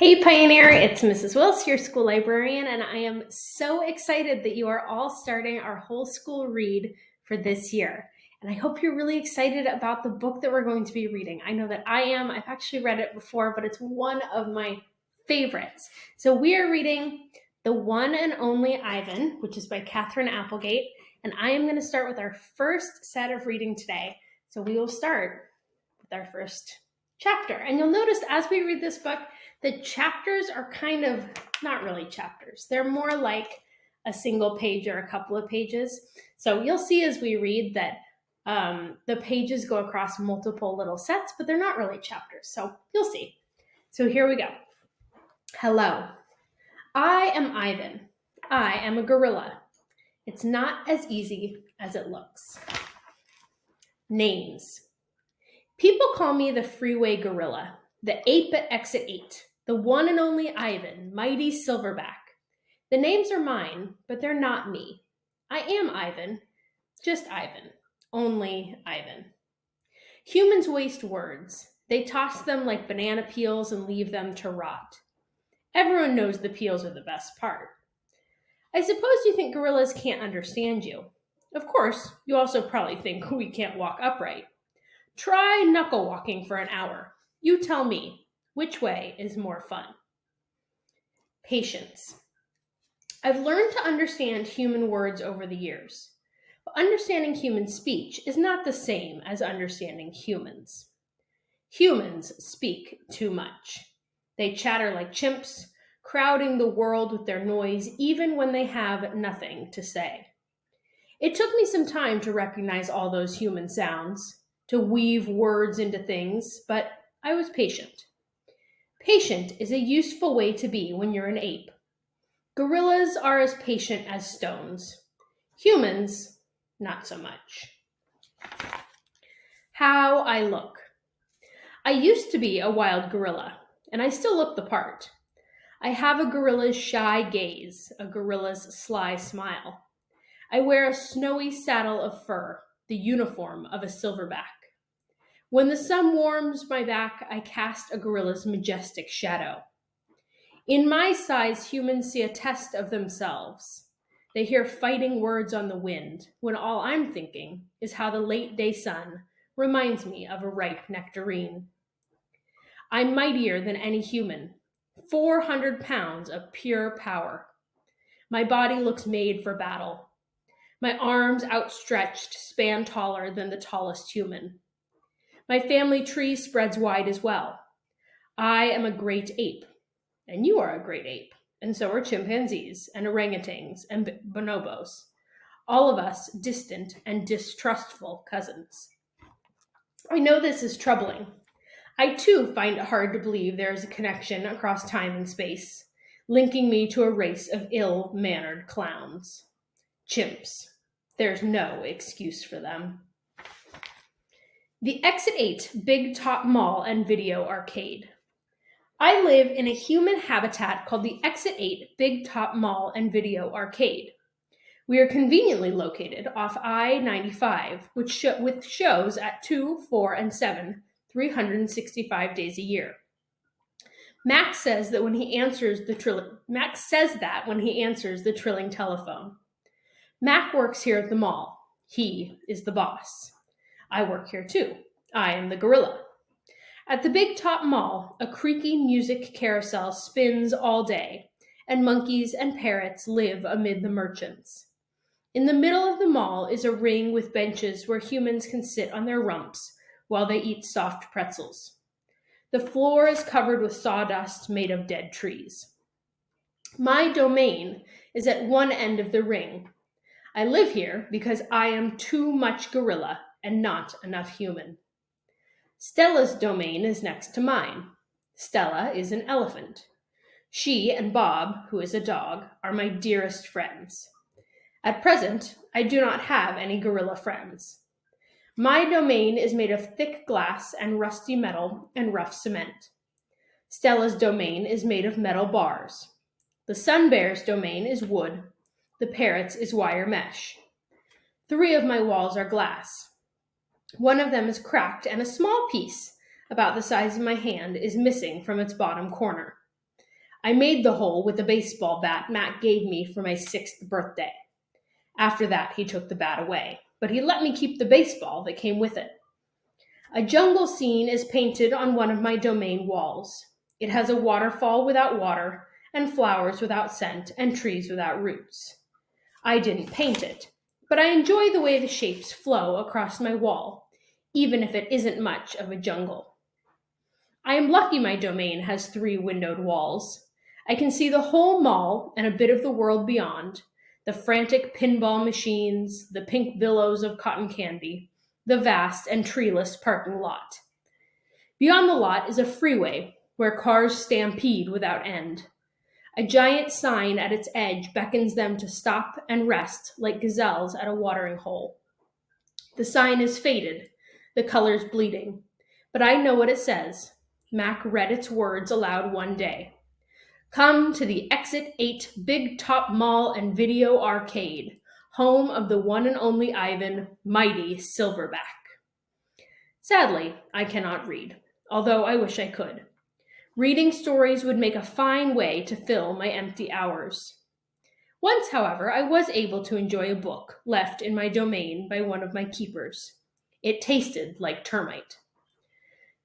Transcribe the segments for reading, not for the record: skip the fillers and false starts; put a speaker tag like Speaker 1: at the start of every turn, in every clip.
Speaker 1: Hey Pioneer, it's Mrs. Wills, your school librarian, and I am so excited that you are all starting our whole school read for this year. And I hope you're really excited about the book that we're going to be reading. I know that I am. I've actually read it before, but it's one of my favorites. So we are reading The One and Only Ivan, which is by Katherine Applegate, and I am going to start with our first set of reading today. So we will start with our first chapter. And you'll notice as we read this book, the chapters are kind of not really chapters. They're more like a single page or a couple of pages. So you'll see as we read that the pages go across multiple little sets, but they're not really chapters. So you'll see. So here we go. Hello. I am Ivan. I am a gorilla. It's not as easy as it looks. Names. People call me the freeway gorilla, the ape at exit 8, the one and only Ivan, mighty silverback. The names are mine, but they're not me. I am Ivan, just Ivan, only Ivan. Humans waste words. They toss them like banana peels and leave them to rot. Everyone knows the peels are the best part. I suppose you think gorillas can't understand you. Of course, you also probably think we can't walk upright. Try knuckle walking for an hour. You tell me, which way is more fun? Patience. I've learned to understand human words over the years, but understanding human speech is not the same as understanding humans. Humans speak too much. They chatter like chimps, crowding the world with their noise even when they have nothing to say. It took me some time to recognize all those human sounds, to weave words into things, but I was patient. Patient is a useful way to be when you're an ape. Gorillas are as patient as stones. Humans, not so much. How I look. I used to be a wild gorilla, and I still look the part. I have a gorilla's shy gaze, a gorilla's sly smile. I wear a snowy saddle of fur, the uniform of a silverback. When the sun warms my back, I cast a gorilla's majestic shadow. In my size, humans see a test of themselves. They hear fighting words on the wind, when all I'm thinking is how the late day sun reminds me of a ripe nectarine. I'm mightier than any human, 400 pounds of pure power. My body looks made for battle. My arms outstretched span taller than the tallest human. My family tree spreads wide as well. I am a great ape, and you are a great ape, and so are chimpanzees and orangutans and bonobos, all of us distant and distrustful cousins. I know this is troubling. I too find it hard to believe there is a connection across time and space, linking me to a race of ill-mannered clowns. Chimps. There's no excuse for them. The Exit 8 Big Top Mall and Video Arcade. I live in a human habitat called the Exit 8 Big Top Mall and Video Arcade. We are conveniently located off I-95, with shows at 2, 4, and 7, 365 days a year. Max says that when he answers the trilling telephone. Mac works here at the mall. He is the boss. I work here too. I am the gorilla. At the Big Top Mall, a creaky music carousel spins all day, and monkeys and parrots live amid the merchants. In the middle of the mall is a ring with benches where humans can sit on their rumps while they eat soft pretzels. The floor is covered with sawdust made of dead trees. My domain is at one end of the ring. I live here because I am too much gorilla and not enough human. Stella's domain is next to mine. Stella is an elephant. She and Bob, who is a dog, are my dearest friends. At present, I do not have any gorilla friends. My domain is made of thick glass and rusty metal and rough cement. Stella's domain is made of metal bars. The sun bear's domain is wood. The parrot's is wire mesh. 3 of my walls are glass. One of them is cracked, and a small piece, about the size of my hand, is missing from its bottom corner. I made the hole with a baseball bat Mac gave me for my 6th birthday. After that, he took the bat away, but he let me keep the baseball that came with it. A jungle scene is painted on one of my domain walls. It has a waterfall without water, and flowers without scent, and trees without roots. I didn't paint it, but I enjoy the way the shapes flow across my wall, even if it isn't much of a jungle. I am lucky my domain has 3 windowed walls. I can see the whole mall and a bit of the world beyond, the frantic pinball machines, the pink billows of cotton candy, the vast and treeless parking lot. Beyond the lot is a freeway where cars stampede without end. A giant sign at its edge beckons them to stop and rest like gazelles at a watering hole. The sign is faded, the colors bleeding, but I know what it says. Mac read its words aloud one day. Come to the Exit 8 Big Top Mall and Video Arcade, home of the one and only Ivan, mighty Silverback. Sadly, I cannot read, although I wish I could. Reading stories would make a fine way to fill my empty hours. Once, however, I was able to enjoy a book left in my domain by one of my keepers. It tasted like termite.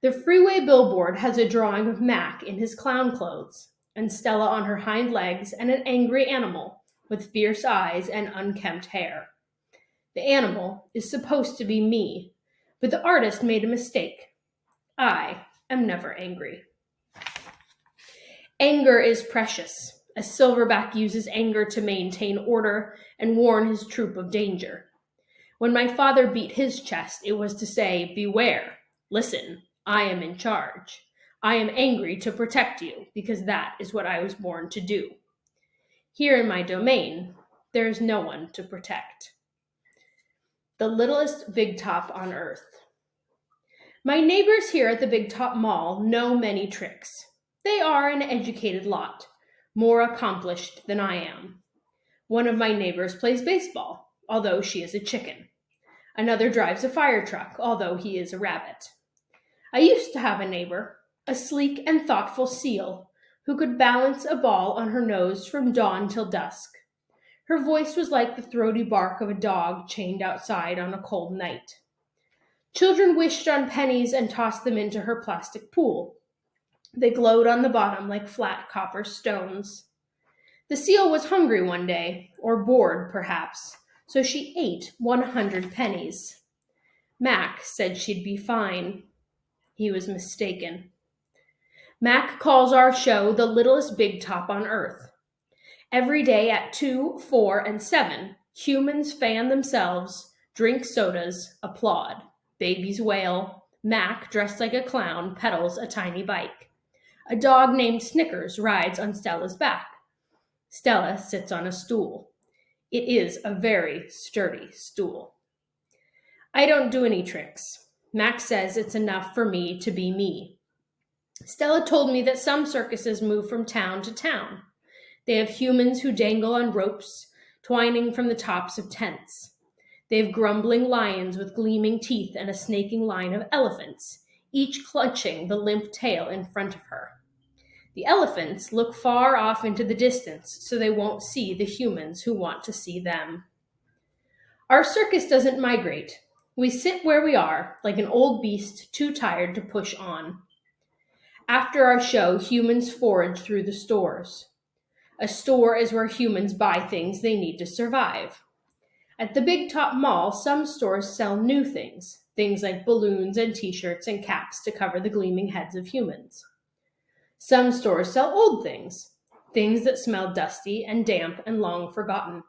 Speaker 1: The freeway billboard has a drawing of Mac in his clown clothes, and Stella on her hind legs, and an angry animal with fierce eyes and unkempt hair. The animal is supposed to be me, but the artist made a mistake. I am never angry. Anger is precious. A silverback uses anger to maintain order and warn his troop of danger. When my father beat his chest, it was to say, beware, listen, I am in charge. I am angry to protect you, because that is what I was born to do. Here in my domain, there is no one to protect. The littlest big top on earth. My neighbors here at the Big Top Mall know many tricks. They are an educated lot, more accomplished than I am. One of my neighbors plays baseball, although she is a chicken. Another drives a fire truck, although he is a rabbit. I used to have a neighbor, a sleek and thoughtful seal, who could balance a ball on her nose from dawn till dusk. Her voice was like the throaty bark of a dog chained outside on a cold night. Children wished on pennies and tossed them into her plastic pool. They glowed on the bottom like flat copper stones. The seal was hungry one day, or bored perhaps, so she ate 100 pennies. Mac said she'd be fine. He was mistaken. Mac calls our show the littlest big top on earth. Every day at 2, 4, and 7, humans fan themselves, drink sodas, applaud. Babies wail. Mac, dressed like a clown, pedals a tiny bike. A dog named Snickers rides on Stella's back. Stella sits on a stool. It is a very sturdy stool. I don't do any tricks. Mac says it's enough for me to be me. Stella told me that some circuses move from town to town. They have humans who dangle on ropes, twining from the tops of tents. They have grumbling lions with gleaming teeth and a snaking line of elephants, each clutching the limp tail in front of her. The elephants look far off into the distance so they won't see the humans who want to see them. Our circus doesn't migrate. We sit where we are, like an old beast too tired to push on. After our show, humans forage through the stores. A store is where humans buy things they need to survive. At the Big Top Mall, some stores sell new things, things like balloons and t-shirts and caps to cover the gleaming heads of humans. Some stores sell old things, things that smell dusty and damp and long forgotten.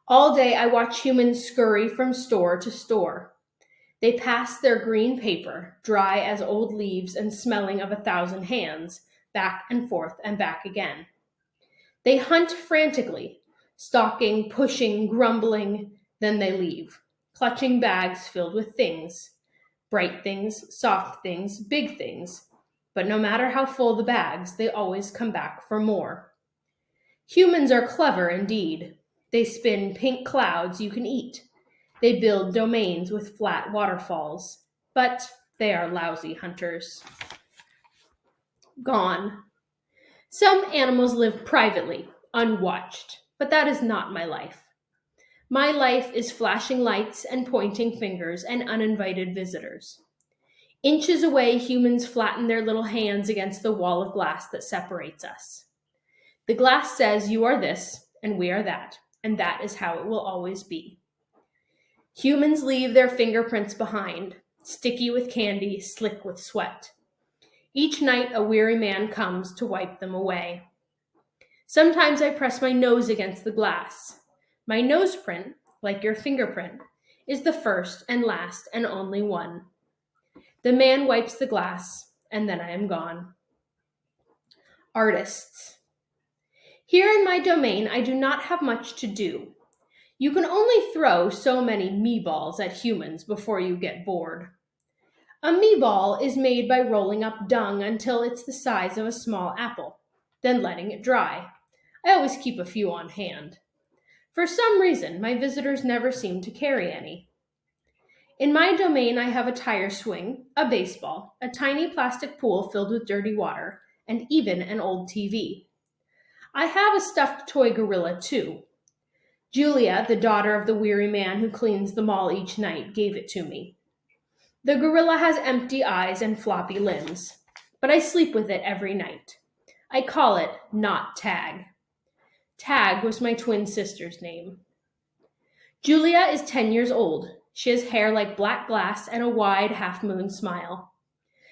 Speaker 1: All day I watch humans scurry from store to store. They pass their green paper, dry as old leaves and smelling of 1,000 hands, back and forth and back again. They hunt frantically, stalking, pushing, grumbling, then they leave, clutching bags filled with things, bright things, soft things, big things, but no matter how full the bags, they always come back for more. Humans are clever indeed. They spin pink clouds you can eat. They build domains with flat waterfalls, but they are lousy hunters. Gone. Some animals live privately, unwatched, but that is not my life. My life is flashing lights and pointing fingers and uninvited visitors. Inches away, humans flatten their little hands against the wall of glass that separates us. The glass says you are this and we are that, and that is how it will always be. Humans leave their fingerprints behind, sticky with candy, slick with sweat. Each night a weary man comes to wipe them away. Sometimes I press my nose against the glass. My nose print, like your fingerprint, is the first and last and only one. The man wipes the glass, and then I am gone. Artists. Here in my domain, I do not have much to do. You can only throw so many meatballs at humans before you get bored. A meatball is made by rolling up dung until it's the size of a small apple, then letting it dry. I always keep a few on hand. For some reason, my visitors never seem to carry any. In my domain, I have a tire swing, a baseball, a tiny plastic pool filled with dirty water, and even an old TV. I have a stuffed toy gorilla, too. Julia, the daughter of the weary man who cleans the mall each night, gave it to me. The gorilla has empty eyes and floppy limbs, but I sleep with it every night. I call it Not Tag. Tag was my twin sister's name. Julia is 10 years old. She has hair like black glass and a wide half-moon smile.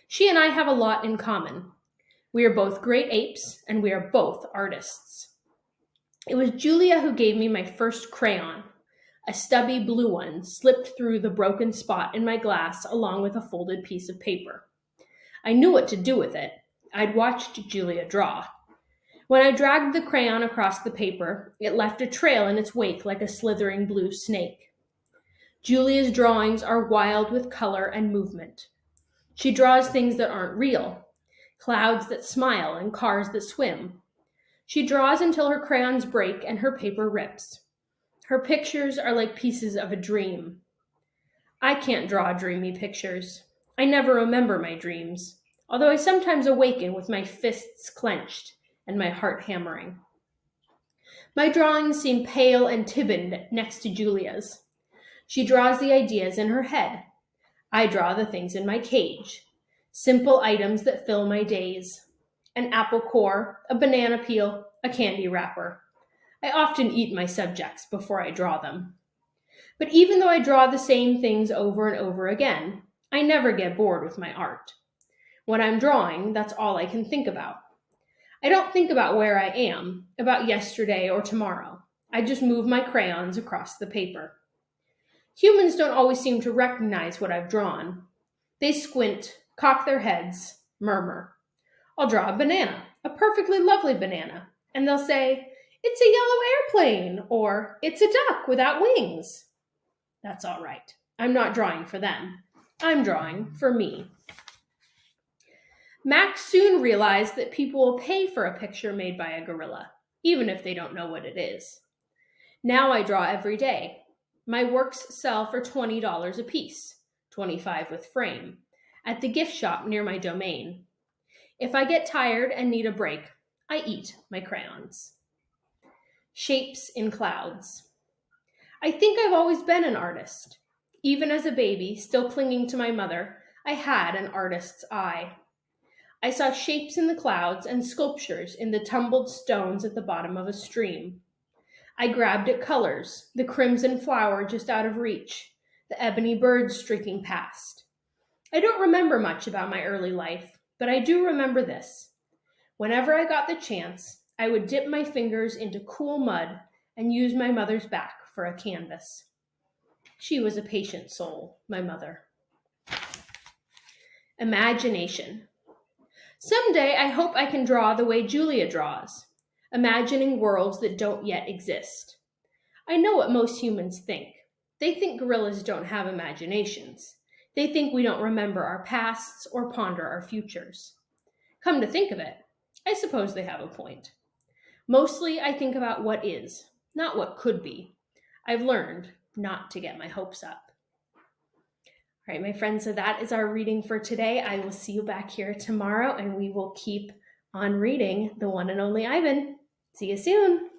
Speaker 1: She and I have a lot in common. We are both great apes, and we are both artists. It was Julia who gave me my first crayon, a stubby blue one slipped through the broken spot in my glass along with a folded piece of paper. I knew what to do with it. I'd watched Julia draw. When I dragged the crayon across the paper, it left a trail in its wake like a slithering blue snake. Julia's drawings are wild with color and movement. She draws things that aren't real, clouds that smile and cars that swim. She draws until her crayons break and her paper rips. Her pictures are like pieces of a dream. I can't draw dreamy pictures. I never remember my dreams, although I sometimes awaken with my fists clenched and my heart hammering. My drawings seem pale and timid next to Julia's. She draws the ideas in her head. I draw the things in my cage. Simple items that fill my days. An apple core, a banana peel, a candy wrapper. I often eat my subjects before I draw them. But even though I draw the same things over and over again, I never get bored with my art. When I'm drawing, that's all I can think about. I don't think about where I am, about yesterday or tomorrow. I just move my crayons across the paper. Humans don't always seem to recognize what I've drawn. They squint, cock their heads, murmur. I'll draw a banana, a perfectly lovely banana, and they'll say, "It's a yellow airplane," or "It's a duck without wings." That's all right. I'm not drawing for them. I'm drawing for me. Max soon realized that people will pay for a picture made by a gorilla, even if they don't know what it is. Now I draw every day. My works sell for $20 a piece, $25 with frame, at the gift shop near my domain. If I get tired and need a break, I eat my crayons. Shapes in clouds. I think I've always been an artist. Even as a baby, still clinging to my mother, I had an artist's eye. I saw shapes in the clouds and sculptures in the tumbled stones at the bottom of a stream. I grabbed at colors, the crimson flower just out of reach, the ebony bird streaking past. I don't remember much about my early life, but I do remember this. Whenever I got the chance, I would dip my fingers into cool mud and use my mother's back for a canvas. She was a patient soul, my mother. Imagination. Someday I hope I can draw the way Julia draws, imagining worlds that don't yet exist. I know what most humans think. They think gorillas don't have imaginations. They think we don't remember our pasts or ponder our futures. Come to think of it, I suppose they have a point. Mostly I think about what is, not what could be. I've learned not to get my hopes up. All right, my friends, so that is our reading for today. I will see you back here tomorrow and we will keep on reading the one and only Ivan. See you soon.